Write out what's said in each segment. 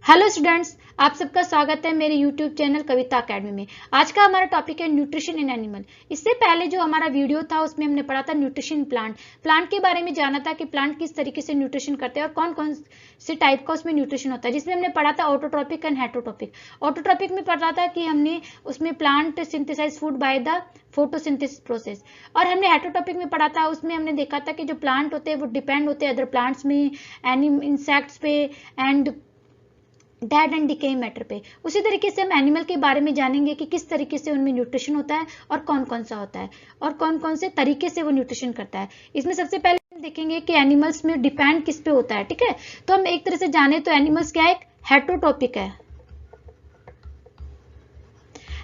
Hello students, आप सबका स्वागत है मेरे यूट्यूब चैनल कविता अकेडमी में। आज का हमारा टॉपिक है न्यूट्रिशन इन एनिमल। इससे पहले जो हमारा वीडियो था उसमें हमने पढ़ा था न्यूट्रिशन प्लांट के बारे में जाना था कि प्लांट किस तरीके से न्यूट्रिशन करते हैं और कौन कौन से टाइप का उसमें न्यूट्रिशन होता है, जिसमें हमने पढ़ा था ऑटोट्रॉपिक एंड हेटरोट्रॉपिक। ऑटोट्रॉपिक में पढ़ा था कि हमने उसमें plant synthesise food by the photosynthesis process, और हमने हेटरोट्रॉपिक में पढ़ा था, उसमें हमने देखा था कि जो प्लांट होते हैं वो डिपेंड होते हैं अदर प्लांट्स में, इंसेक्ट्स पे and dead and decaying matter पे। उसी तरीके से हम एनिमल के बारे में जानेंगे कि किस तरीके से उनमें न्यूट्रिशन होता है और कौन कौन सा होता है और कौन कौन से तरीके से वो न्यूट्रिशन करता है। इसमें सबसे पहले हम देखेंगे कि एनिमल्स में डिपेंड किस पे होता है। ठीक है, तो हम एक तरह से जाने तो एनिमल्स क्या है, एक हेटरोट्रॉपिक है।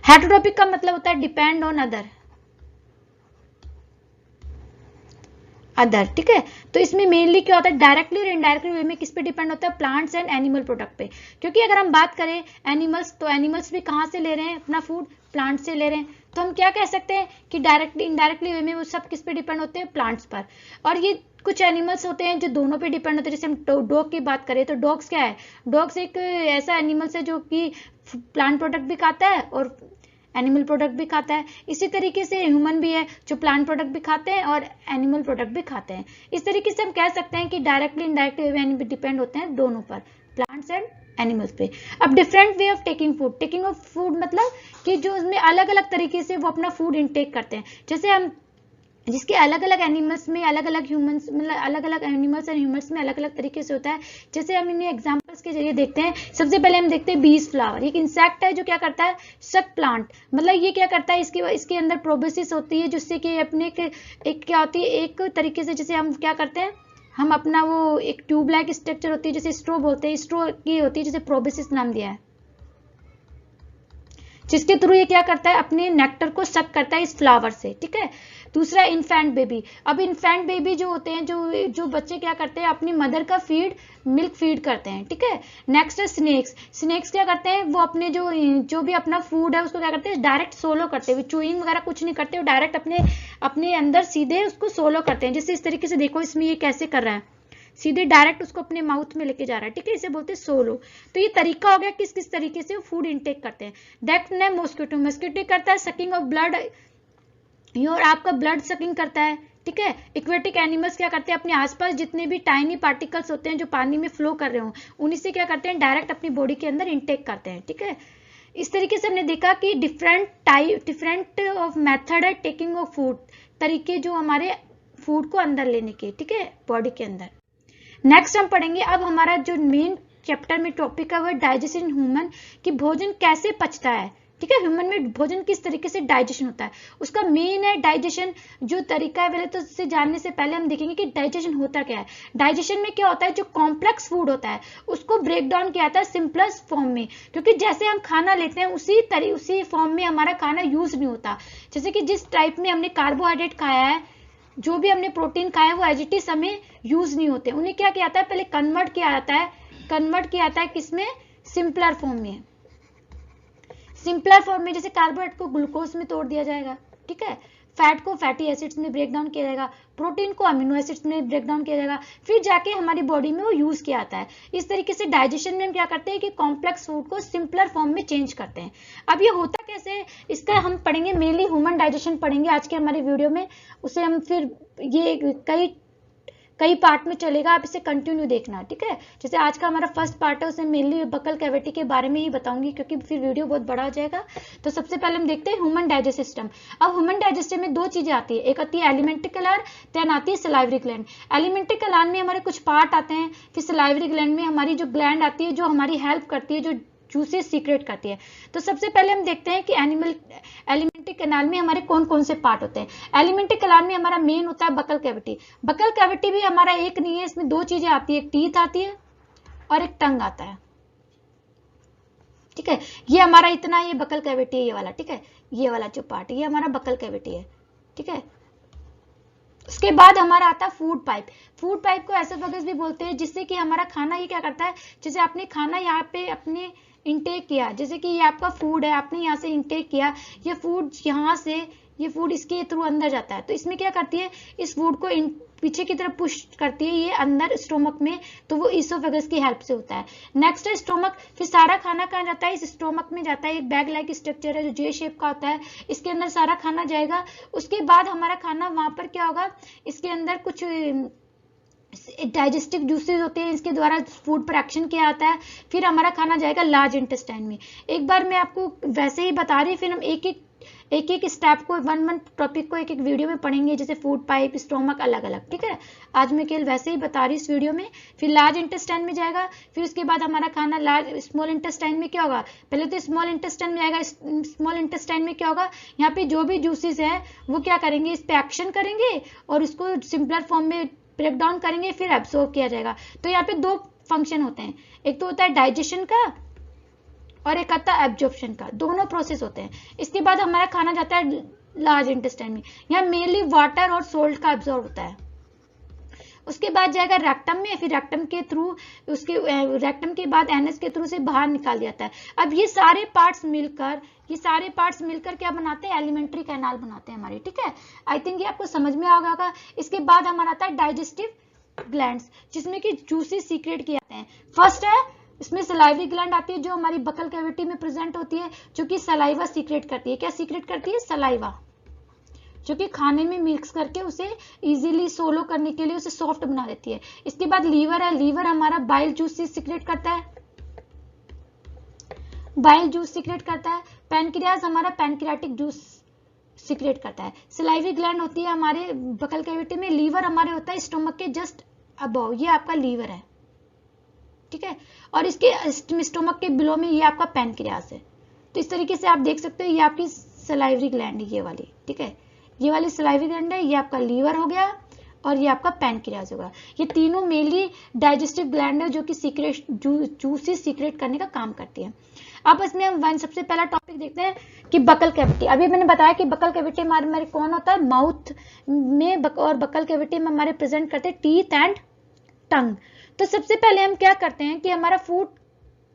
हेटरोट्रॉपिक का मतलब होता है डिपेंड ऑन अदर। ठीक है, तो इसमें मेनली क्या होता है, डायरेक्टली और इनडायरेक्टली वे में किस पे डिपेंड होता है, प्लांट्स एंड एनिमल प्रोडक्ट पे। क्योंकि अगर हम बात करें एनिमल्स, तो एनिमल्स भी कहाँ से ले रहे हैं अपना फूड, प्लांट से ले रहे हैं। तो हम क्या कह सकते हैं कि डायरेक्टली इनडायरेक्टली वे में वो सब किस पे डिपेंड होते हैं, प्लांट्स पर। और ये कुछ एनिमल्स होते हैं जो दोनों पे डिपेंड होते हैं। जैसे हम डॉग की बात करें तो डॉग्स क्या है, डॉग्स एक ऐसा एनिमल्स है जो कि प्लांट प्रोडक्ट भी खाता है और एनिमल प्रोडक्ट भी खाता है। इसी तरीके से ह्यूमन भी है जो प्लांट प्रोडक्ट भी खाते हैं और एनिमल प्रोडक्ट भी खाते हैं। इस तरीके से हम कह सकते हैं कि डायरेक्टली इनडायरेक्टली वे डिपेंड होते हैं दोनों पर, प्लांट्स एंड एनिमल्स पे। अब different way of taking of food मतलब कि जो उसमें अलग अलग तरीके से वो अपना फूड इनटेक करते हैं। जैसे हम जिसके अलग अलग एनिमल्स में अलग अलग ह्यूमंस, मतलब अलग अलग एनिमल्स और ह्यूमंस में अलग अलग तरीके से होता है। जैसे हम इन्हें एग्जांपल्स के जरिए देखते हैं। सबसे पहले हम देखते हैं बीज फ्लावर। एक इंसेक्ट है जो क्या करता है, सक प्लांट, मतलब ये क्या करता है, इसके अंदर प्रोबेसिस होती है जिससे कि अपने एक क्या होती है, एक तरीके से जैसे हम क्या करते हैं, हम अपना वो एक ट्यूब लाइक स्ट्रक्चर होती है, जैसे स्ट्रो बोलते हैं, स्ट्रो की होती है, जैसे प्रोबेसिस नाम दिया है, जिसके थ्रू ये क्या करता है, अपने नेक्टर को सक करता है इस फ्लावर से। ठीक है, दूसरा इन्फेंट बेबी। अब इन्फेंट बेबी जो होते हैं, जो बच्चे क्या करते हैं, अपनी मदर का मिल्क फीड करते हैं। ठीक है, नेक्स्ट है स्नेक्स। स्नेक्स क्या करते हैं, वो अपने जो भी अपना फूड है उसको क्या करते हैं, डायरेक्ट सोलो करते हैं, चूइंग वगैरह कुछ नहीं करते, वो डायरेक्ट अपने अंदर सीधे उसको सोलो करते हैं। जैसे इस तरीके से देखो, इसमें ये कैसे कर रहा है, सीधे डायरेक्ट उसको अपने माउथ में लेके जा रहा है। ठीक है, इसे बोलते हैं सोलो। तो ये तरीका हो गया किस किस तरीके से फूड इनटेक करते हैं। दैट ने मॉस्किटो करता है सकिंग ऑफ ब्लड, और आपका ब्लड सकिंग करता है। ठीक है, इक्वेटिक एनिमल्स क्या करते हैं, अपने आसपास जितने भी टाइनी पार्टिकल्स होते हैं जो पानी में फ्लो कर रहे हो, उन्हीं से क्या करते हैं, डायरेक्ट अपनी बॉडी के अंदर इनटेक करते हैं। ठीक है, इस तरीके से हमने देखा कि डिफरेंट ऑफ मेथड है टेकिंग ऑफ फूड, तरीके जो हमारे फूड को अंदर लेने के। ठीक है, बॉडी के अंदर। नेक्स्ट हम पढ़ेंगे, अब हमारा जो मेन चैप्टर में टॉपिक है वो डाइजेशन ह्यूमन, कि भोजन कैसे पचता है। ठीक है, ह्यूमन में भोजन किस तरीके से डाइजेशन होता है, उसका मेन है डाइजेशन जो तरीका है। पहले तो उससे जानने से पहले हम देखेंगे कि डाइजेशन होता क्या है। डाइजेशन में क्या होता है, जो कॉम्प्लेक्स फूड होता है उसको ब्रेक डाउन किया जाता है सिंपलेस्ट फॉर्म में, क्योंकि जैसे हम खाना लेते हैं उसी फॉर्म में हमारा खाना यूज नहीं होता। जैसे कि जिस टाइप में हमने कार्बोहाइड्रेट खाया है, जो भी हमने प्रोटीन खाया है, वो एज इट इज हमें यूज नहीं होते, उन्हें क्या किया जाता है, पहले कन्वर्ट किया जाता है किसमें, सिंपलर फॉर्म में। सिंपलर फॉर्म में जैसे कार्बोहाइड्रेट को ग्लूकोज में तोड़ दिया जाएगा। ठीक है, फैट को फैटी एसिड्स में ब्रेक डाउन किया जाएगा, प्रोटीन को अमीनो एसिड्स में ब्रेक डाउन किया जाएगा, फिर जाके हमारी बॉडी में वो यूज किया जाता है। इस तरीके से डाइजेशन में हम क्या करते हैं कि कॉम्प्लेक्स फूड को सिंपलर फॉर्म में चेंज करते हैं। अब ये होता कैसे, इसका हम पढ़ेंगे, मेनली ह्यूमन डाइजेशन पढ़ेंगे आज के हमारे वीडियो में। उसे हम फिर ये कई पार्ट में चलेगा, आप इसे कंटिन्यू देखना। ठीक है, जैसे आज का हमारा फर्स्ट पार्ट है उसमें मेनली बकल कैविटी के बारे में ही बताऊंगी, क्योंकि फिर वीडियो बहुत बड़ा हो जाएगा। तो सबसे पहले हम देखते हैं ह्यूमन डाइजेस्ट सिस्टम। अब ह्यूमन डाइजेस्ट में दो चीजें आती है, एक आती है एलिमेंट्री ग्लैंड, देन आती है सलाइवरी ग्लैंड। एलिमेंट्री ग्लैंड में हमारे कुछ पार्ट आते हैं, फिर सलाइवरी ग्लैंड में हमारी जो ग्लैंड आती है जो हमारी हेल्प करती है, जो जूसेस सीक्रेट करती है। तो सबसे पहले हम देखते हैं कि एलिमेंट्री कैनाल में हमारे कौन कौन से पार्ट होते हैं। एलिमेंट्री कैनाल में हमारा मेन होता है बकल कैविटी। बकल कैविटी भी हमारा एक नहीं है, इसमें दो चीजें आती है, एक टीथ आती है और एक टंग आता है। ठीक है, ये हमारा इतना, ये बकल कैविटी है, ये वाला। ठीक है, ये वाला जो पार्ट ये हमारा बकल कैविटी है। ठीक है, उसके बाद हमारा आता है फूड पाइप। फूड पाइप को एसोफेगस भी बोलते हैं, जिससे कि हमारा खाना ये क्या करता है, जैसे आपने खाना यहाँ पे अपने इंटेक किया, जैसे कि ये आपका फूड है, आपने यहाँ से इंटेक किया, ये फूड यहाँ से ये फूड इसके थ्रू अंदर जाता है, तो इसमें क्या करती है, इस फूड को पीछे की तरफ पुश करती है ये अंदर स्टोमक में, तो वो ईसोफेगस की हेल्प से होता है। नेक्स्ट है स्टोमक। फिर सारा खाना कहाँ जाता है, इस स्टोमक में जाता है। एक बैग लाइक स्ट्रक्चर है जो जे शेप का होता है, इसके अंदर सारा खाना जाएगा। उसके बाद हमारा खाना वहां पर क्या होगा, इसके अंदर कुछ डाइजेस्टिव जूसेस होते हैं, इसके द्वारा फूड पर एक्शन किया जाता है। फिर हमारा खाना जाएगा लार्ज इंटेस्टाइन में। एक बार मैं आपको वैसे ही बता रही, फिर हम एक एक स्टेप को, वन टॉपिक को एक एक वीडियो में पढ़ेंगे, जैसे फूड पाइप, स्टोमक, अलग अलग, ठीक है। आज मैं केवल वैसे ही बता रही इस वीडियो में। फिर लार्ज इंटेस्टाइन में जाएगा, फिर उसके बाद हमारा खाना स्मॉल इंटेस्टाइन में क्या होगा, पहले तो स्मॉल इंटेस्टाइन में जाएगा। स्मॉल इंटेस्टाइन में क्या होगा, यहाँ पे जो भी जूसेस है वो क्या करेंगे, इस पे एक्शन करेंगे और इसको सिंपलर फॉर्म में ब्रेक डाउन करेंगे, फिर एब्सॉर्ब किया जाएगा। तो यहाँ पे दो फंक्शन होते हैं, एक तो होता है डाइजेशन का और एक आता है एब्जॉर्प्शन का, दोनों प्रोसेस होते हैं। इसके बाद हमारा खाना जाता है लार्ज इंटेस्टाइन में, यहाँ मेनली वाटर और सोल्ट का एब्जॉर्ब होता है। उसके बाद जाएगा रेक्टम में, फिर रेक्टम के थ्रू, उसके रेक्टम के बाद एनएस के थ्रू से बाहर निकाल दिया जाता है। अब ये सारे पार्ट्स मिलकर क्या बनाते हैं, एलिमेंट्री कैनाल बनाते हैं हमारे, ठीक है। आई थिंक ये आपको समझ में आ गया होगा। इसके बाद हमारा आता है डाइजेस्टिव ग्लैंड्स, जिसमें कि जूसेस सीक्रेट किए जाते हैं। फर्स्ट है, इसमें सलाइवरी ग्लैंड आती है जो हमारी बकल कैविटी में प्रेजेंट होती है, जो कि सलाइवा सीक्रेट करती है। क्या सीक्रेट करती है, सलाइवा, जो कि खाने में मिक्स करके उसे इजीली सोलो करने के लिए उसे सॉफ्ट बना देती है। इसके बाद लीवर है, लीवर हमारा बाइल जूस सीक्रेट करता है, बाइल जूस सीक्रेट करता है। पैनक्रियाज हमारा पैनक्रियाटिक जूस सीक्रेट करता है। सलाइवरी ग्लैंड होती है हमारे बकल कैविटी में। लीवर हमारे होता है स्टोमक के जस्ट अबव, ये आपका लीवर है, ठीक है। और इसके स्टोमक के बिलो में ये आपका पैनक्रियास है। तो इस तरीके से आप देख सकते हो, ये आपकी सलाइवरी ग्लैंड है, ये वाली, ठीक है। ये वाली सलाइवरी ग्लैंड है, ये आपका लीवर हो गया और ये आपका पैनक्रियास होगा। ये तीनों मेनली डाइजेस्टिव ग्लैंड है जो कि सीक्रेट जूसेस सीक्रेट करने का काम करती है। अब इसमें हम सबसे पहला टॉपिक देखते हैं कि बकल कैविटी। अभी मैंने बताया कि बकल कैविटी हमारे कौन होता है, माउथ में और बकल कैविटी में हमारे प्रेजेंट करते हैं टीथ एंड टंग। तो सबसे पहले हम क्या करते हैं कि हमारा फूड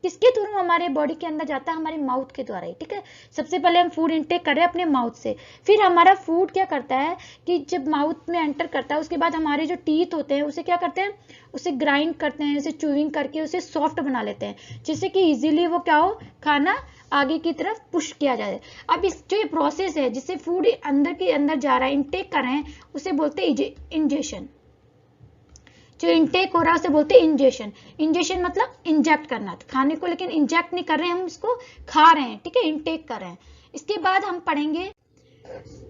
किसके थ्रू हमारे बॉडी के अंदर जाता है, हमारे माउथ के द्वारा ही, ठीक है। सबसे पहले हम फूड इनटेक कर रहे हैं अपने माउथ से। फिर हमारा फूड क्या करता है कि जब माउथ में एंटर करता है, उसके बाद हमारे जो टीथ होते हैं उसे क्या करते हैं, उसे ग्राइंड करते हैं, उसे च्यूइंग करके उसे सॉफ्ट बना लेते हैं, जिससे कि इजीली वो क्या हो, खाना आगे की तरफ पुश किया जाए। अब इस जो ये प्रोसेस है जिससे फूड अंदर के अंदर जा रहा है, इनटेक कर रहे हैं, उसे बोलते हैं इंजेशन। जो इनटेक हो रहा है उसे बोलते हैं इंजेशन। इंजेशन मतलब इंजेक्ट करना, खाने को लेकिन इंजेक्ट नहीं कर रहे हैं, हम इसको खा रहे हैं, ठीक है, इनटेक कर रहे हैं। इसके बाद हम पढ़ेंगे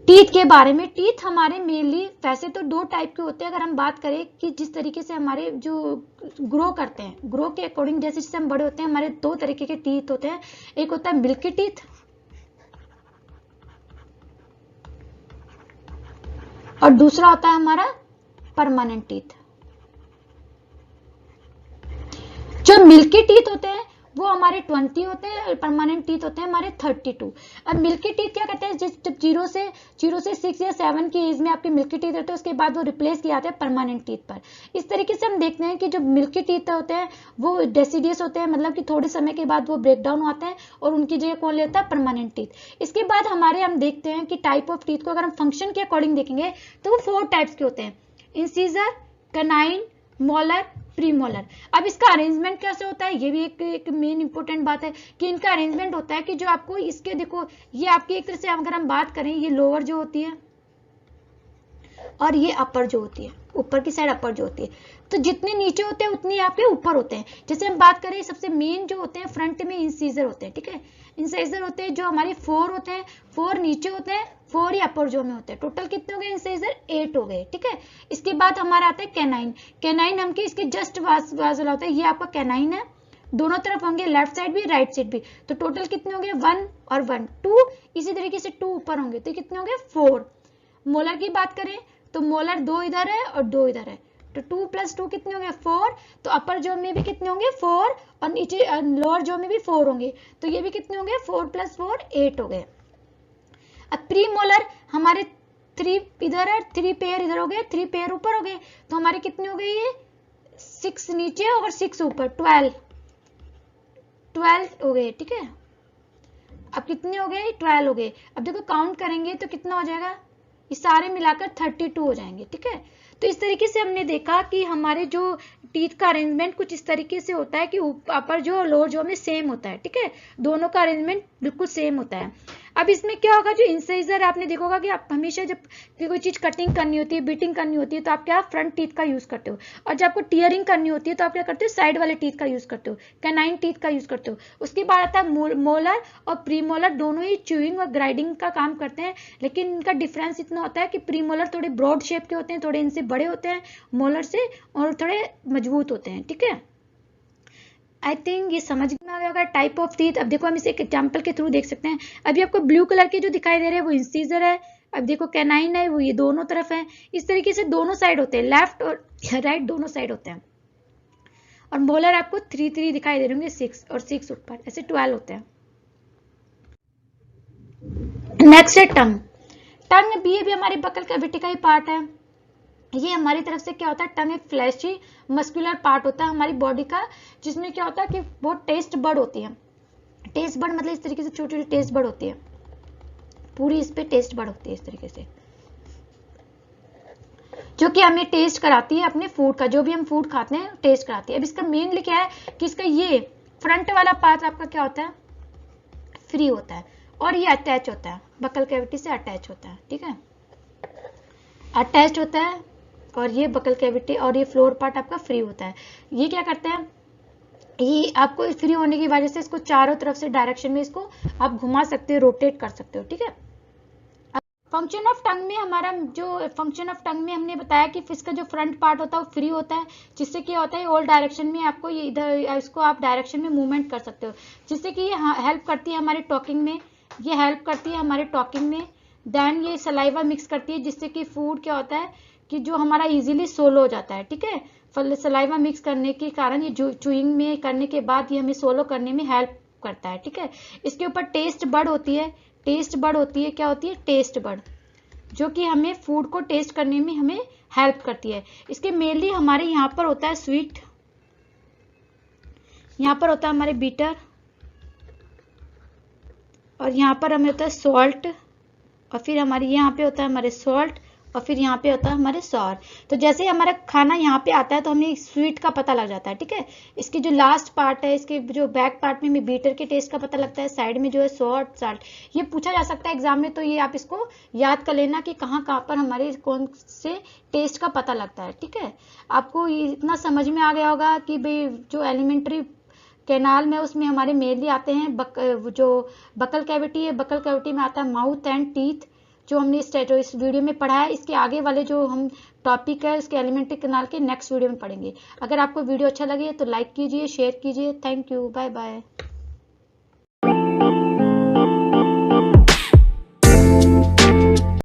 टीथ के बारे में। टीथ हमारे मेनली वैसे तो दो टाइप के होते हैं। अगर हम बात करें कि जिस तरीके से हमारे जो ग्रो करते हैं, ग्रो के अकॉर्डिंग जैसे जैसे हम बड़े होते हैं, हमारे दो तरीके के टीथ होते हैं। एक होता है मिल्की टीथ और दूसरा होता है हमारा परमानेंट टीथ। जो मिल्की टीथ होते हैं वो हमारे 20 होते हैं और परमानेंट टीथ होते हैं हमारे 32। अब मिल्की टीथ क्या कहते हैं, जब 0 से 6 या 7 की एज में आपके मिल्की टीथ होते हैं, उसके बाद वो रिप्लेस किया जाता है परमानेंट टीथ पर। इस तरीके से हम देखते हैं कि जो मिल्की टीथ होते हैं वो डेसिडियस होते हैं, मतलब कि थोड़े समय के बाद वो ब्रेक डाउन होते हैं और उनकी जगह कौन लेता है, परमानेंट टीथ। इसके बाद हम देखते हैं कि टाइप ऑफ टीथ को अगर हम फंक्शन के अकॉर्डिंग देखेंगे तो वो 4 टाइप्स के होते हैं, इंसीजर, कनाइन, मोलर, प्रीमोलर। अब इसका अरेंजमेंट कैसे होता है, ये भी एक मेन इंपॉर्टेंट बात है कि इनका अरेंजमेंट होता है कि जो आपको इसके देखो, ये आपकी एक तरह से अगर हम बात करें, ये लोअर जो होती है और ये अपर जो होती है, ऊपर की साइड अपर जो होती है। तो जितने नीचे होते हैं उतनी आपके ऊपर होते हैं। जैसे हम बात करें सबसे मेन जो होते हैं फ्रंट में इंसीजर होते हैं, ठीक है। इंसीजर होते हैं जो हमारे 4 होते हैं, 4 नीचे होते हैं, 4 ही अपर जो में होते हैं। टोटल कितने हो गए इंसीजर, 8 हो गए, ठीक है। इसके बाद हमारा आता है कैनाइन। कैनाइन हम इसके जस्ट वाला होता है, ये आपका कैनाइन है, दोनों तरफ होंगे, लेफ्ट साइड भी राइट साइड भी। तो टोटल कितने होंगे, 1 और 1 2, इसी तरीके से 2 ऊपर होंगे, तो कितने होंगे 4। मोलर की बात करें तो मोलर 2 इधर है और 2 इधर है, तो 2 + 2 कितने होंगे 4। तो अपर जो में भी कितने होंगे 4 और नीचे लोअर जो में भी 4 होंगे, तो ये भी कितने होंगे 4 + 4 8 हो गए। अब प्री मोलर हमारे 3 इधर है, 3 पेयर इधर हो गए, 3 पेयर ऊपर हो गए, तो हमारे कितने हो गए, ये 6 नीचे और 6 ऊपर, 12 हो गए, ठीक है। अब कितने हो गए, 12 हो गए। अब देखो काउंट करेंगे तो कितना हो जाएगा, ये सारे मिलाकर 32 हो जाएंगे, ठीक है। तो इस तरीके से हमने देखा कि हमारे जो टीथ का अरेंजमेंट कुछ इस तरीके से होता है कि ऊपर जो लोअर जो में सेम होता है, ठीक है, दोनों का अरेंजमेंट बिल्कुल सेम होता है। अब इसमें क्या होगा, जो इंसाइजर आपने देखा होगा कि आप हमेशा जब कोई चीज कटिंग करनी होती है, बीटिंग करनी होती है, तो आप क्या फ्रंट टीथ का यूज करते हो, और जब आपको टीयरिंग करनी होती है तो आप क्या करते हो, साइड वाले टीथ का यूज करते हो, कैनाइन टीथ का यूज करते हो। उसके बाद आता है मोलर और प्रीमोलर, दोनों ही च्यूइंग और ग्राइंडिंग का काम करते हैं, लेकिन इनका डिफरेंस इतना होता है कि प्रीमोलर थोड़े ब्रॉड शेप के होते हैं, थोड़े इनसे बड़े होते हैं मोलर से, और थोड़े मजबूत होते हैं, ठीक है। आई थिंक ये समझ में आ गया होगा टाइप ऑफ टीथ। अब देखो हम इसे एक एग्जाम्पल के थ्रू देख सकते हैं। अभी आपको ब्लू कलर के जो दिखाई दे रहे हैं वो इंसीजर है, अब देखो कैनाइन है, वो ये दोनों तरफ है। इस तरीके से दोनों साइड होते हैं, लेफ्ट और राइट दोनों साइड होते हैं। और मोलर आपको 3 दिखाई दे रहे होंगे, 6 और 6 ऊपर, ऐसे 12 होते हैं। नेक्स्ट है टंग। टंग भी हमारी बकल कैविटी का ही पार्ट है। ये हमारी तरफ से क्या होता है, टंग एक फ्लैशी मस्कुलर पार्ट होता है हमारी बॉडी का, जिसमें क्या होता है कि बहुत टेस्ट बड होती है। टेस्ट बड मतलब इस तरीके से छोटी छोटी टेस्ट बड होती है, पूरी इस पे टेस्ट बड होती है इस तरीके से, जो कि हमें टेस्ट कराती है अपने फूड का, जो भी हम फूड खाते हैं टेस्ट कराती है। अब इसका मेनली क्या है कि इसका ये फ्रंट वाला पार्ट आपका क्या होता है, फ्री होता है, और ये अटैच होता है, बकल कैविटी से अटैच होता है, ठीक है, अटैच होता है। और ये बकल कैविटी और ये फ्लोर पार्ट आपका फ्री होता है। ये क्या करता है, ये आपको फ्री होने की वजह से इसको चारों तरफ से डायरेक्शन में इसको आप घुमा सकते हो, रोटेट कर सकते हो, ठीक है। फंक्शन ऑफ टंग में हमारा जो फंक्शन ऑफ टंग में हमने बताया कि इसका जो फ्रंट पार्ट होता है वो फ्री होता है, जिससे क्या होता है ऑल डायरेक्शन में आपको ये इधर इसको आप डायरेक्शन में मूवमेंट कर सकते हो, जिससे कि ये हेल्प करती है हमारे टॉकिंग में, ये हेल्प करती है हमारे टॉकिंग में। देन ये सलाइवा मिक्स करती है, जिससे कि फूड क्या होता है कि जो हमारा इजीली सोलो हो जाता है, ठीक है। सलाइवा मिक्स करने के कारण ये चूइंग में करने के बाद ये हमें सोलो करने में हेल्प करता है, ठीक है। इसके ऊपर टेस्ट बड होती है, टेस्ट बड होती है, क्या होती है, टेस्ट बड, जो कि हमें फूड को टेस्ट करने में हमें हेल्प करती है। इसके मेनली हमारे यहाँ पर होता है स्वीट, यहाँ पर होता है हमारे बीटर, और यहाँ पर हमें होता है सॉल्ट, और फिर हमारे यहाँ पे होता है हमारे सॉल्ट, और फिर यहाँ पे होता है हमारे सॉर। तो जैसे हमारा खाना यहाँ पे आता है तो हमें स्वीट का पता लग जाता है, ठीक है। इसकी जो लास्ट पार्ट है, इसके जो बैक पार्ट में हमें बीटर के टेस्ट का पता लगता है, साइड में जो है सॉल्ट साल्ट। ये पूछा जा सकता है एग्जाम में, तो ये आप इसको याद कर लेना कि कहाँ कहाँ पर हमारे कौन से टेस्ट का पता लगता है, ठीक है। आपको ये इतना समझ में आ गया होगा कि भाई जो एलिमेंट्री कैनाल में उसमें हमारे मेनली आते हैं जो बकल कैविटी है, बकल कैविटी में आता है माउथ एंड टीथ, जो हमने इस वीडियो में पढ़ा है। इसके आगे वाले जो हम टॉपिक है उसके एलिमेंट्री कैनाल के नेक्स्ट वीडियो में पढ़ेंगे। अगर आपको वीडियो अच्छा लगे तो लाइक कीजिए, शेयर कीजिए। Thank you, bye bye.